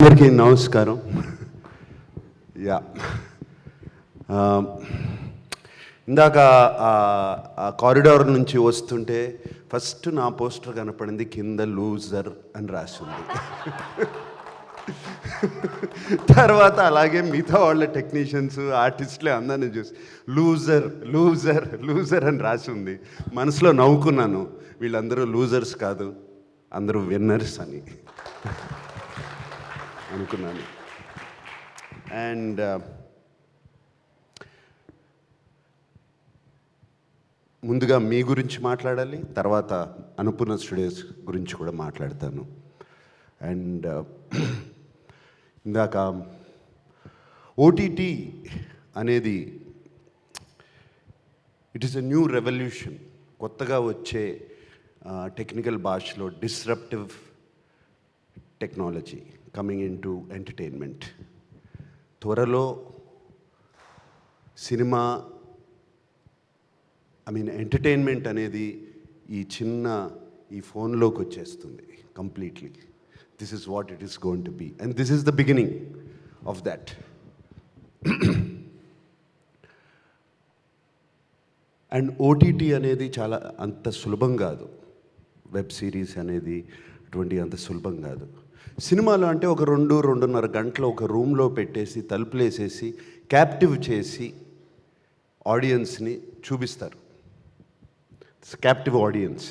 అందరికీ నమస్కారం. యా ఇందాక కారిడార్ నుంచి వస్తుంటే ఫస్ట్ నా పోస్టర్ కనపడింది, కింద లూజర్ అని రాసి ఉంది. తర్వాత అలాగే మిగతా వాళ్ళ టెక్నీషియన్స్ ఆర్టిస్టులే అందరినీ చూసి లూజర్ లూజర్ లూజర్ అని రాసి ఉంది. మనసులో నవ్వుకున్నాను, వీళ్ళందరూ లూజర్స్ కాదు, అందరూ విన్నర్స్ అని అనుకున్నాను. అండ్ ముందుగా మీ గురించి మాట్లాడాలి, తర్వాత అనుపూర్ణ స్టూడియోస్ గురించి కూడా మాట్లాడతాను. అండ్ ఇందాక ఓటీటీ అనేది it is a new revolution, కొత్తగా వచ్చే టెక్నికల్ భాషలో disruptive technology coming in to entertainment. త్వరలో సినిమా ఎంటర్టైన్మెంట్ అనేది ఈ ఫోన్లోకి వచ్చేస్తుంది completely. This is what it is going to be, and this is the beginning of that. And OTT అనేది చాలా అంత సులభం కాదు, వెబ్ సిరీస్ అనేది అటువంటి అంత సులభం కాదు. సినిమాలో అంటే ఒక 2-2.5 గంటలు ఒక రూమ్లో పెట్టేసి తలుపులేసేసి క్యాప్టివ్ చేసి ఆడియన్స్ని చూపిస్తారు, captive audience.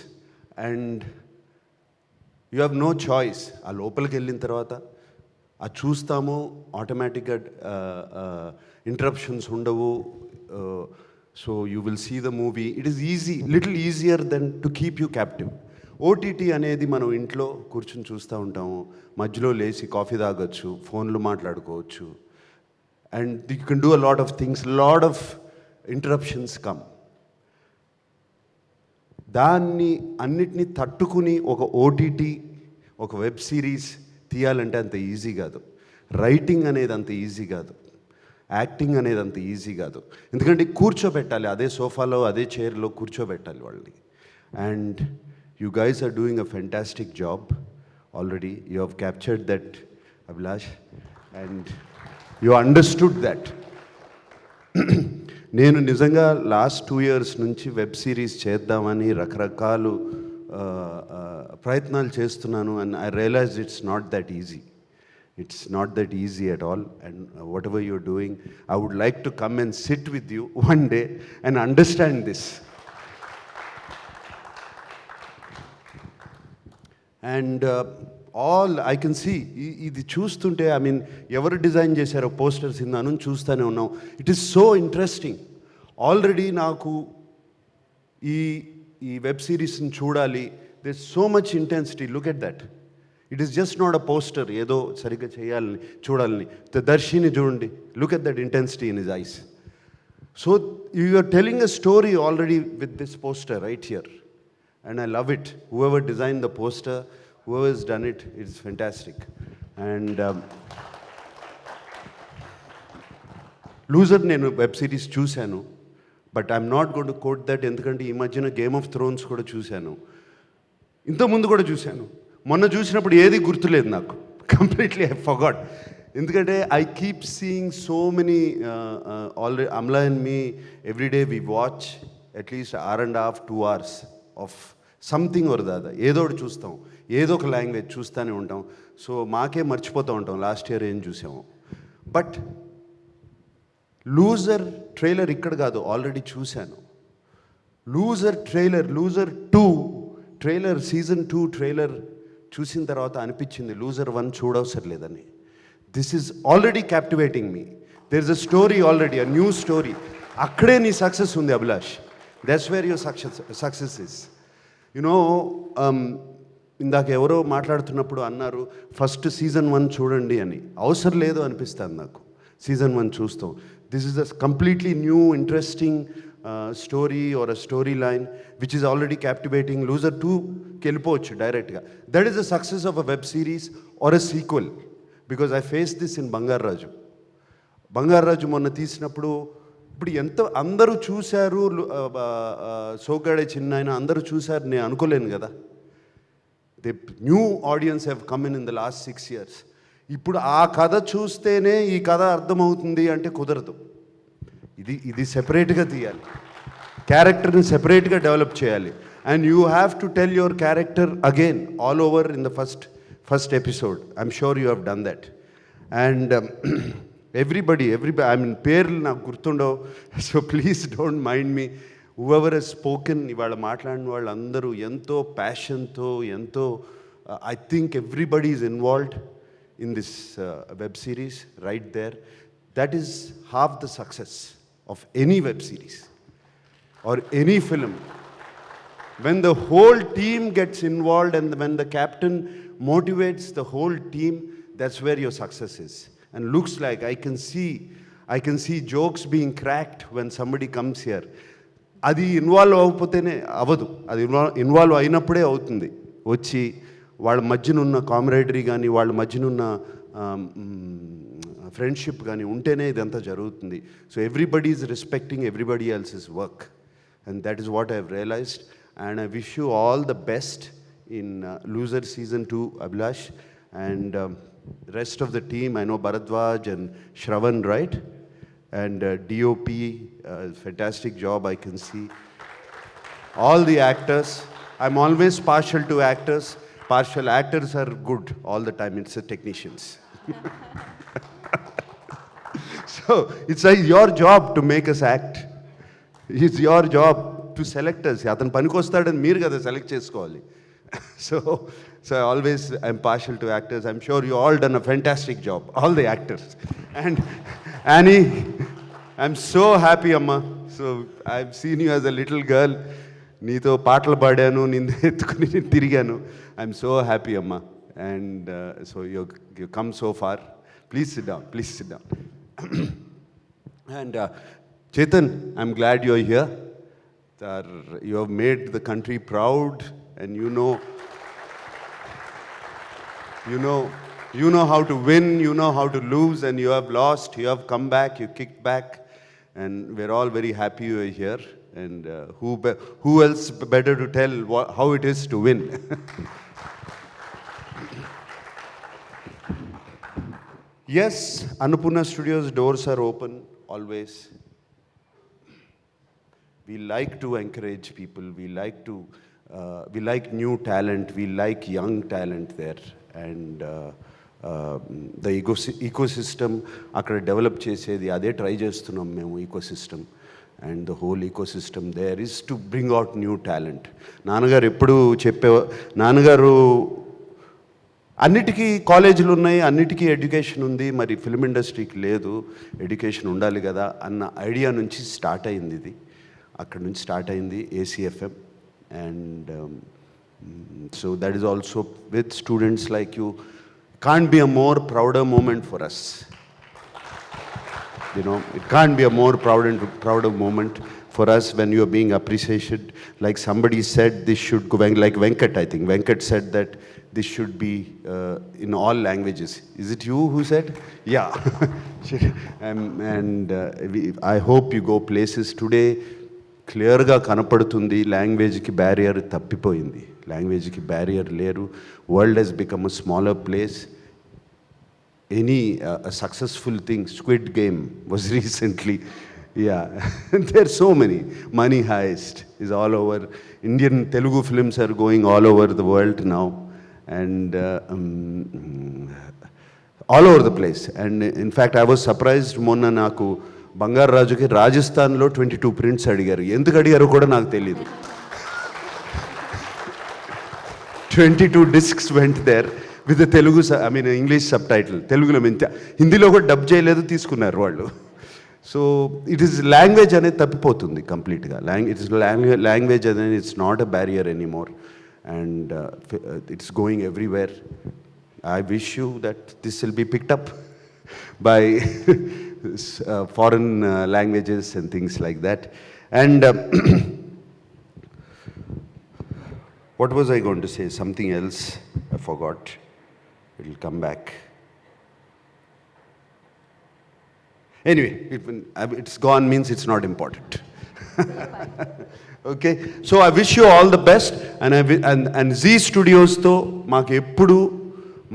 And you have no choice. ఆ లోపలికి వెళ్ళిన తర్వాత అది చూస్తాము, ఆటోమేటిక్గా ఇంటరప్షన్స్ ఉండవు. So you will see the movie. It is little easier then to keep you captive. OTT అనేది మనం ఇంట్లో కూర్చొని చూస్తూ ఉంటాము, మధ్యలో లేచి కాఫీ తాగొచ్చు, ఫోన్లు మాట్లాడుకోవచ్చు, and you can do a lot of things, lot of interruptions come. దాన్ని అన్నిటినీ తట్టుకుని ఒక ఓటీటీ, ఒక వెబ్ సిరీస్ తీయాలంటే అంత ఈజీ కాదు. రైటింగ్ అనేది అంత ఈజీ కాదు, యాక్టింగ్ అనేది అంత ఈజీ కాదు. ఎందుకంటే కూర్చోబెట్టాలి, అదే సోఫాలో అదే చైర్లో కూర్చోబెట్టాలి వాళ్ళని. And you guys are doing a fantastic job already. You have captured that, Abhilash, and you understood that. నేను నిజంగా లాస్ట్ 2 years నుంచి వెబ్ సిరీస్ చేద్దామని రకరకాలు ప్రయత్నాలు చేస్తున్నాను. And I realise it's not that easy. It's not that easy at all. And whatever you're doing, I would like to come and sit with you one day and understand this. And all I can see, ఇది చూస్తుంటే ఎవరు design చేశారో posters ఇందాను చూస్తూనే ఉన్నాం. It is so interesting. Already నాకు ఈ web సిరీస్ని చూడాలి, they so much intensity. Look at that. It is just not a poster, ఏదో సరిగ్గా చేయాలని చూడాలని. దర్శిని చూడండి, look at that intensity in his eyes. So you are telling a story already with this poster right here. And I love it. Whoever designed the poster, whoever has done it, it's fantastic. And Loser నేను web series చూశాను, but I'm not going to quote that. ఎందుకంటే ఈ మధ్యన game of Thrones కూడా చూశాను, ఇంతకుముందు కూడా చూశాను. మొన్న చూసినప్పుడు ఏది గుర్తులేదు నాకు, కంప్లీట్లీ ఐ ఫర్గాట్. ఎందుకంటే I keep seeing so many already. Amala and me every day we watch at least 1.5-2 hours of something or the other. ఏదో ఒకటి చూస్తాం, ఏదో ఒక లాంగ్వేజ్ చూస్తూనే ఉంటాం. సో మాకే మర్చిపోతూ ఉంటాం లాస్ట్ ఇయర్ ఏం చూసాము. బట్ లూజర్ ట్రైలర్ ఇక్కడ కాదు, ఆల్రెడీ చూశాను. Loser trailer, loser 2 trailer, season 2 trailer చూసిన తర్వాత అనిపించింది లూజర్ 1 చూడవసరం లేదని. This is already captivating me. There is a story already, a new story. అక్కడే నీ సక్సెస్ ఉంది Abhilash. That's where your success is. You know ఇందాక ఎవరో మాట్లాడుతున్నప్పుడు అన్నారు ఫస్ట్ సీజన్ 1 చూడండి అని. అవసరం లేదు అనిపిస్తుంది నాకు సీజన్ 1 చూస్తాం. This is a completely new interesting story or a story line which is already captivating. Loser 2కి వెళ్ళిపోవచ్చు డైరెక్ట్గా. That is the success of a web series or a sequel. Because I face this in Bangarraju మొన్న తీసినప్పుడు. ఇప్పుడు అందరూ చూశారు, సోగ్గాడే చిన్నాయన అందరూ చూశారు, నేను అనుకోలేను కదా. The new audience have come in the last 6 years. ఇప్పుడు ఆ కథ చూస్తేనే ఈ కథ అర్థమవుతుంది అంటే కుదరదు. ఇది సెపరేట్గా తీయాలి, క్యారెక్టర్ని సెపరేట్గా డెవలప్ చేయాలి. And you have to tell your character again all over in the first episode. I'm sure you have done that. And everybody I mean పేర్లు నాకు గుర్తుండవు, so please don't mind me. Whoever he's spoken, ఇవాళ మాట్లాడిన వాళ్ళందరూ ఎంతో ప్యాషన్తో, ఎంతో I think everybody is involved in this web series right there. That is half the success of any web series or any film. When the whole team gets involved and when the captain motivates the whole team, that's where your success is. And looks like I can see jokes being cracked when somebody comes here. అది involve అవ్వకపోతేనే అవ్వదు, అది involve అయినప్పుడే అవుతుంది. వచ్చి వాళ్ళ మధ్యనున్న కామ్రేడరీ కానీ, వాళ్ళ మధ్యనున్న ఫ్రెండ్షిప్ కానీ ఉంటేనే ఇదంతా జరుగుతుంది. So everybody is respecting everybody else's work, and that is what I have realised. And I wish you all the best in Loser Season 2, Abhilash, and rest of the team. I know Bharadwaj and Shravan, right? And DOP, fantastic job I can see. All the actors, I'm always partial to actors. Partial actors are good all the time, it's the technicians. So it's like your job to make us act. It's your job to select us. అతను పనికొస్తాడని మీరు కదా select చేసుకోవాలి. So I'm partial to actors. I'm sure you all done a fantastic job, all the actors. And Annie, I'm so happy, Amma. So I've seen you as a little girl. నీతో పాటలు పాడాను, నిన్ను ఎత్తుకుని తిరిగాను. I'm so happy అమ్మా. And so you come so far. Please sit down, please sit down. And Chetan, I'm glad you're here. You have made the country proud, and you know how to win, you know how to lose, and you have lost, you have come back, you kicked back, and we're all very happy you're here. And who else better to tell how it is to win? Yes, Annapurna Studios doors are open always. We like to encourage people. We like new talent. We like young talent there. And the ecosystem akkada develop chesedi ade try chestunnam memu, ecosystem. And the whole ecosystem there is to bring out new talent. నాన్నగారు ఎప్పుడు నాన్నగారు అన్నిటికీ కాలేజీలు ఉన్నాయి, అన్నిటికీ education ఉంది, మరి film ఇండస్ట్రీకి లేదు, ఎడ్యుకేషన్ ఉండాలి కదా అన్న ఐడియా నుంచి స్టార్ట్ అయింది. ఇది అక్కడ నుంచి స్టార్ట్ అయింది ACFM. And so that is also with students like you. Can't be a more prouder moment for us. You know, it can't be a more prouder moment for us when you are being appreciated. Like somebody said, this should go, like Venkat, I think. Venkat said that this should be in all languages. Is it you who said? Yeah. And I hope you go places today. క్లియర్గా కనపడుతుంది లాంగ్వేజ్కి barrier తప్పిపోయింది. లాంగ్వేజ్కి barrier లేరు. World has become a smaller place. Any a successful thing, Squid Game was recently, yeah. There are so many. Money Heist is all over. Indian Telugu films are going all over the world now, and all over the place. And in fact, I was surprised. Monna naku Bangar Rajuki Rajasthan lo 22 prints adigaru. Enduku adigaru kuda naaku teliyadu. 22 discs went there. With Telugu, I mean English sub title. తెలుగులో హిందీలో కూడా dub చేయలేదు, తీసుకున్నారు వాళ్ళు. So it is language అనేది తప్పిపోతుంది కంప్లీట్గా. Language అనేది it's not a barrier anymore, and it's going everywhere. I wish you that this will be picked up by foreign languages and things like that. And what was I going to say? Something else I forgot. It'll come back. Anyway, it's gone means it's not important. Okay, so I wish you all the best. And Z Studios tho maaku eppudu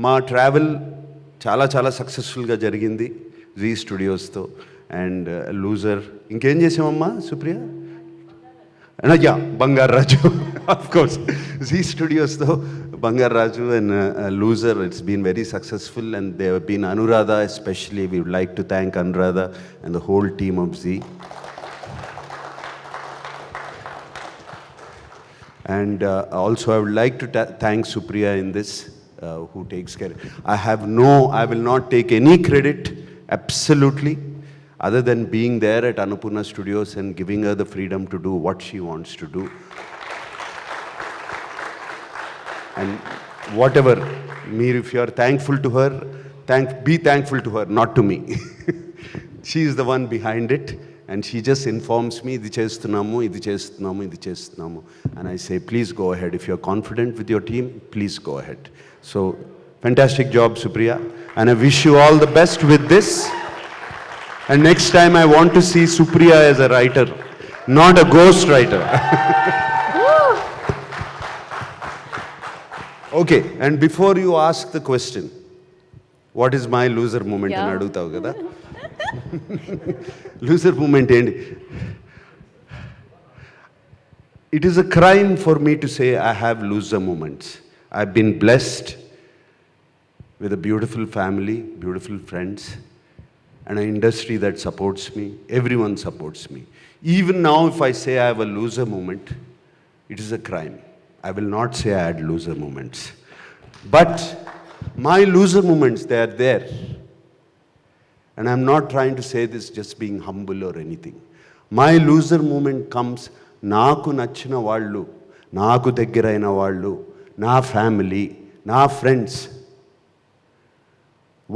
మా travel చాలా చాలా సక్సెస్ఫుల్గా జరిగింది G స్టూడియోస్తో. And loser ఇంకేం చేసామమ్మా Supriya? Yeah, Bangaru Raju of course. Zee స్టూడియోస్తో Bangaru Raju and Loser, it's been very successful. And they have been Anuradha especially. We would like to thank Anuradha and the whole team of Zee. And also I would like to thank Supriya in this, who takes care. I will not take any credit, absolutely, other than being there at Annapurna Studios and giving her the freedom to do what she wants to do. And whatever, if you are thankful to her, be thankful to her, not to me. She is the one behind it. And she just informs me, ఇది చేస్తున్నాము, ఇది చేస్తున్నాము, ఇది చేస్తున్నాము. And I say, please go ahead. If you're confident with your team, please go ahead. So, fantastic job, Supriya. And I wish you all the best with this. And next time I want to see Supriya as a writer, not a ghost writer. Okay, and before you ask the question, what is my loser moment అని అడుగుతావు కదా? Loser moment ఏంటి? It is a crime for me to say I have loser moments. I have been blessed with a beautiful family, beautiful friends, and an industry that supports me. Every one supports me. Even now if I say I have a loser moment, it is a crime. I will not say I had loser moments. But my loser moments, they are there. And I'm not trying to say this just being humble or anything. My loser moment comes, నాకు నచ్చిన వాళ్ళు, నాకు దగ్గరైన వాళ్ళు, నా family, నా friends,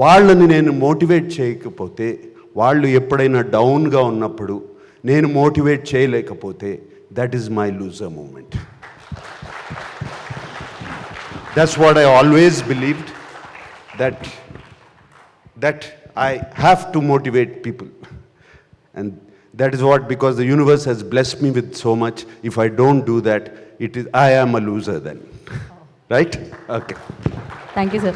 వాళ్ళని నేను మోటివేట్ చేయకపోతే, వాళ్ళు ఎప్పుడైనా డౌన్గా ఉన్నప్పుడు నేను మోటివేట్ చేయలేకపోతే, that is my loser moment. That's what I always believed, that I have to motivate people. And that is what, because the universe has blessed me with so much, if I don't do that, I am a loser then. Right? Okay. Thank you, sir.